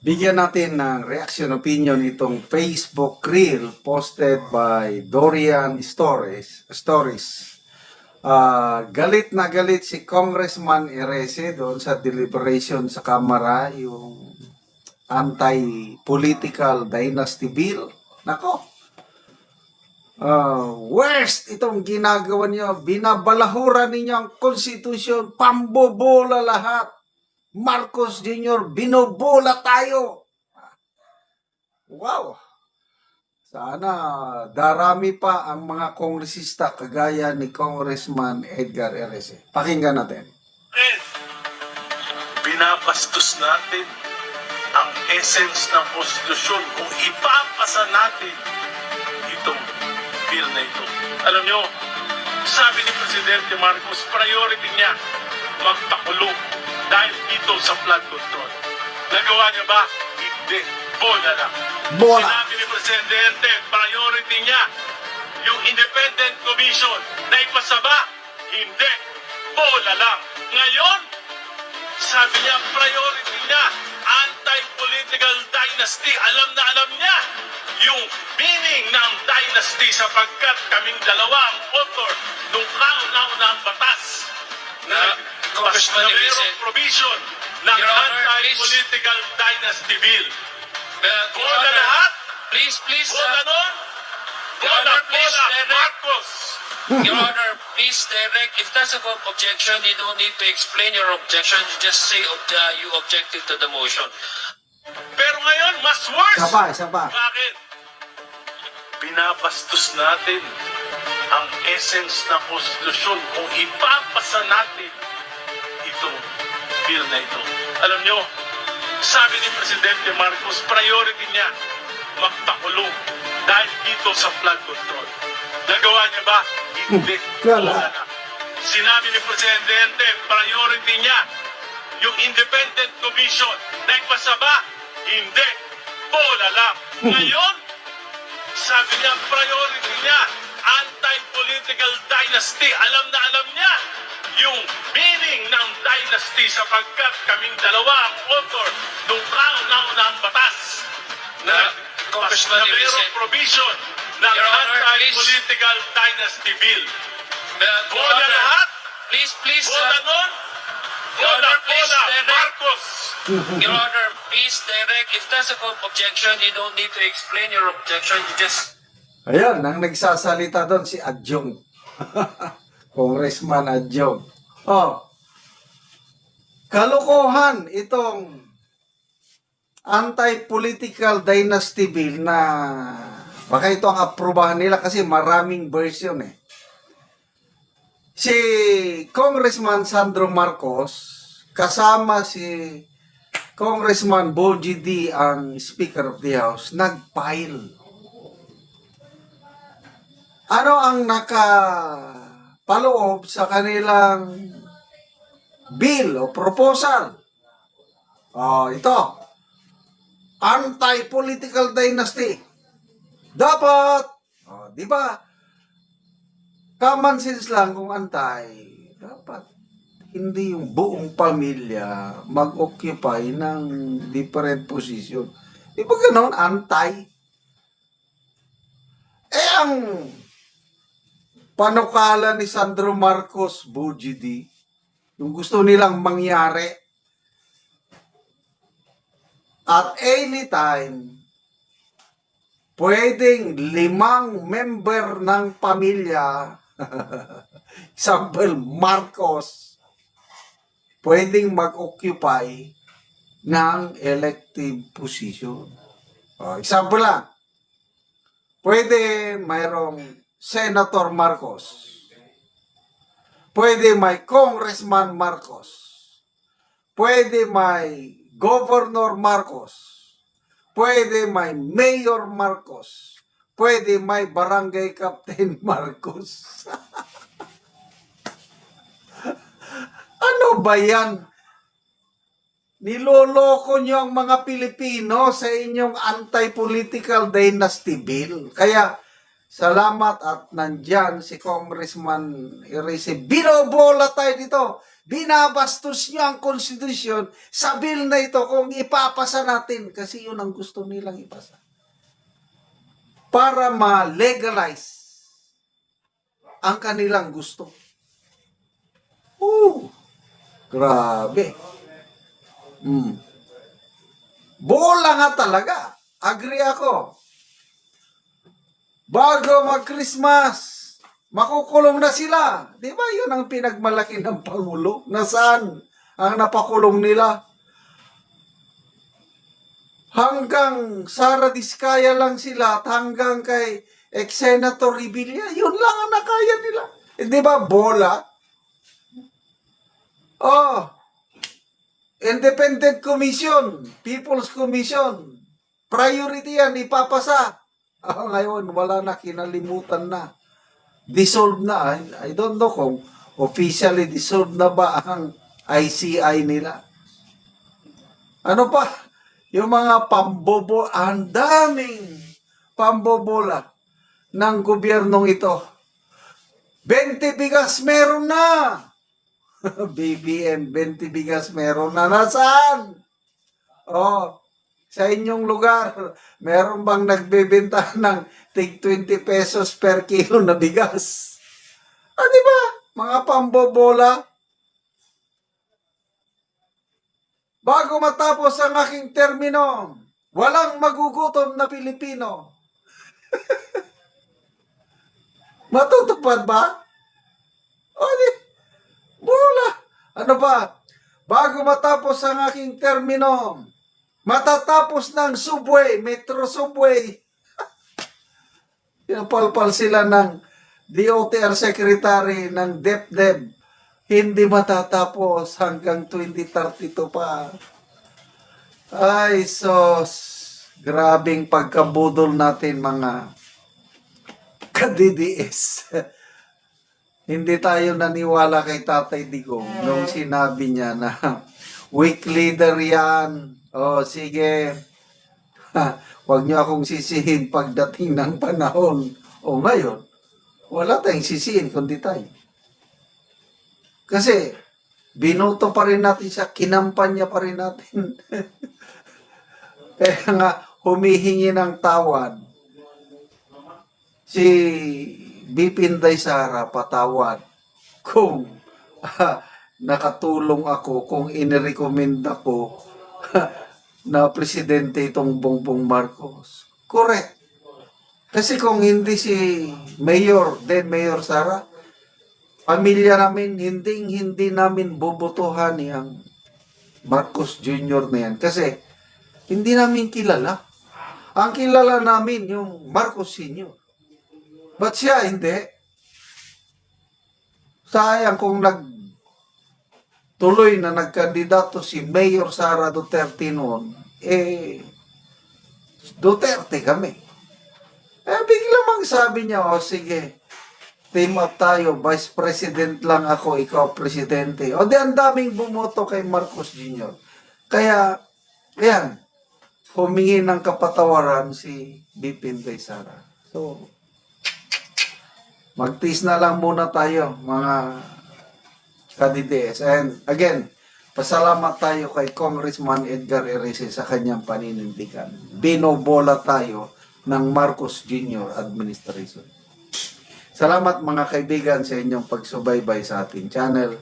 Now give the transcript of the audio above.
Bigyan natin ng reaction opinion itong Facebook reel posted by Dorian Stories. Galit na galit si Congressman Erese doon sa deliberation sa Kamara, yung anti-political dynasty bill. Nako, worst itong ginagawa niyo. Binabalahura ninyo ang konstitusyon, pambobola lahat. Marcos Jr., binobola tayo. Wow! Sana darami pa ang mga kongresista kagaya ni Congressman Edgar Erese. Pakinggan natin. Binabastos natin ang essence ng konstitusyon kung ipapasa natin itong bill na ito. Alam nyo, sabi ni Presidente Marcos, priority niya magpakulong dahil dito sa flood control. Nagawa niya ba? Hindi. Bola lang. Bola. Sinabi ni Presidente, priority niya yung independent commission na ipasaba. Hindi. Bola lang. Ngayon, sabi niya, priority niya, anti-political dynasty. Alam na alam niya yung meaning ng dynasty sapagkat kaming dalawa ang author nung kauna-unang batas na Congressman Erese, mayroong provision ng Your Honor, anti-political dynasty bill. Your Bola Honor, lahat, please, bola nun, Your bola, Honor, please, bola, direct. Marcos. Your Honor, please direct. If that's a objection, you don't need to explain your objection. You just say you objected to the motion. Pero ngayon, mas worse. Isa pa. Bakit? Binabastos natin ang essence ng konstitusyon kung ipapasa natin itong bill na ito. Alam nyo, sabi ni Presidente Marcos, priority niya magpakulong dahil dito sa flood control. Nagawa niya ba? Hindi. Wala. Wala na. Sinabi ni Presidente, priority niya yung independent commission na ipasaba. Hindi. Bola lang. Ngayon, sabi niya, priority niya, anti-political dynasty. Alam na alam niya yung meaning ng dynasty sapagkat kaming dalawa ang author nung kauna-unang batas na Congressman Erese, mayroong provision ng Your Honor, anti-political dynasty bill. Your Bola Honor, lahat, please, bola nun, Your bola, Honor, please, bola, direct. Marcos. Your Honor, please direct. If that's a objection, you don't need to explain your objection. You just Ayan, ang nagsasalita doon si Adjong. Congressman Adjong. Kalokohan itong anti-political dynasty bill na baka ito ang aprubahan nila kasi maraming version eh. Si Congressman Sandro Marcos kasama si Congressman Bogie D, ang Speaker of the House, nag-file. Ano ang nakapaloob sa kanilang bill o proposal? Ito. Anti-political dynasty. Dapat, di ba? Common sense lang kung dapat hindi yung buong pamilya mag-occupy ng different position. Di ba ganoon? Anti? Ang panukala ni Sandro Marcos Bugidi, yung gusto nilang mangyari, at anytime, pwedeng 5 member ng pamilya, example, Marcos, pwedeng mag-occupy ng elective position. Example lang, pwede mayroong Senator Marcos, pwede may Congressman Marcos, pwede may Governor Marcos, pwede may Mayor Marcos, pwede may Barangay Captain Marcos. Ano ba yan? Niloloko nyo ang mga Pilipino sa inyong anti-political dynasty bill. Kaya, salamat at nandyan si Congressman Erese. Binobola tayo dito. binabastos nyo ang konstitusyon sa bill na ito kung ipapasa natin. Kasi yun ang gusto nilang ipasa. Para ma-legalize ang kanilang gusto. Grabe. Bola nga talaga. Agree ako. Bago mag-Christmas, makukulong na sila. Di ba yun ang pinagmalaki ng Pangulo? Nasaan ang napakulong nila? Hanggang Sara Diskaya lang sila at hanggang kay ex-Senator Revilla, yun lang ang nakaya nila. Di ba bola? Independent Commission, People's Commission, priority yan, ipapasa. Ngayon, wala na, kinalimutan na. Dissolved na. I don't know kung officially dissolved na ba ang ICI nila. Ano pa? Yung mga pambobo, ang daming pambobola ng gobyernong ito. 20 bigas meron na. BBM, 20 bigas meron na. Nasaan? Sa inyong lugar, meron bang nagbebenta ng tig 20 pesos per kilo na bigas? Di ba? Mga pambobola. Bago matapos ang aking termino, walang magugutom na Pilipino. Matutupad ba? Bola. Ano ba? Bago matapos ang aking termino, matatapos ng subway, metro subway. Pinapalpal sila ng DOTR Secretary ng DepDep. Hindi matatapos hanggang 2032 pa. Ay, sos. Grabing pagkabudol natin mga ka-DDS. Hindi tayo naniwala kay Tatay Digong nung sinabi niya na weak leader yan. Sige. Huwag niyo akong sisihin pagdating ng panahon. Ngayon, wala tayong sisihin kundi tayo. Kasi, binoto pa rin natin siya, kinampanya pa rin natin. Kaya nga, humihingi ng tawad. Si Bipinday Sara, patawad. Kung nakatulong ako, kung inirecommend ako na presidente itong Bongbong Marcos. Correct. Kasi kung hindi si Mayor, then Mayor Sara, pamilya namin, hindi namin bobotohan yung Marcos Jr. na yan. Kasi, hindi namin kilala. Ang kilala namin yung Marcos Sr. But siya, hindi. Sayang kung tuloy na nagkandidato si Mayor Sara Duterte noon, Duterte kami. Bigla mang sabi niya, sige, team up tayo, Vice President lang ako, ikaw Presidente. Di ang daming bumoto kay Marcos Jr. Kaya, yan, humingi ng kapatawaran si Bipinday Sara. So, magtiis na lang muna tayo, mga ka-DDS. And again, pasalamat tayo kay Congressman Edgar Erese sa kanyang paninindigan. Binobola tayo ng Marcos Jr. administration. Salamat mga kaibigan sa inyong pagsubaybay sa ating channel.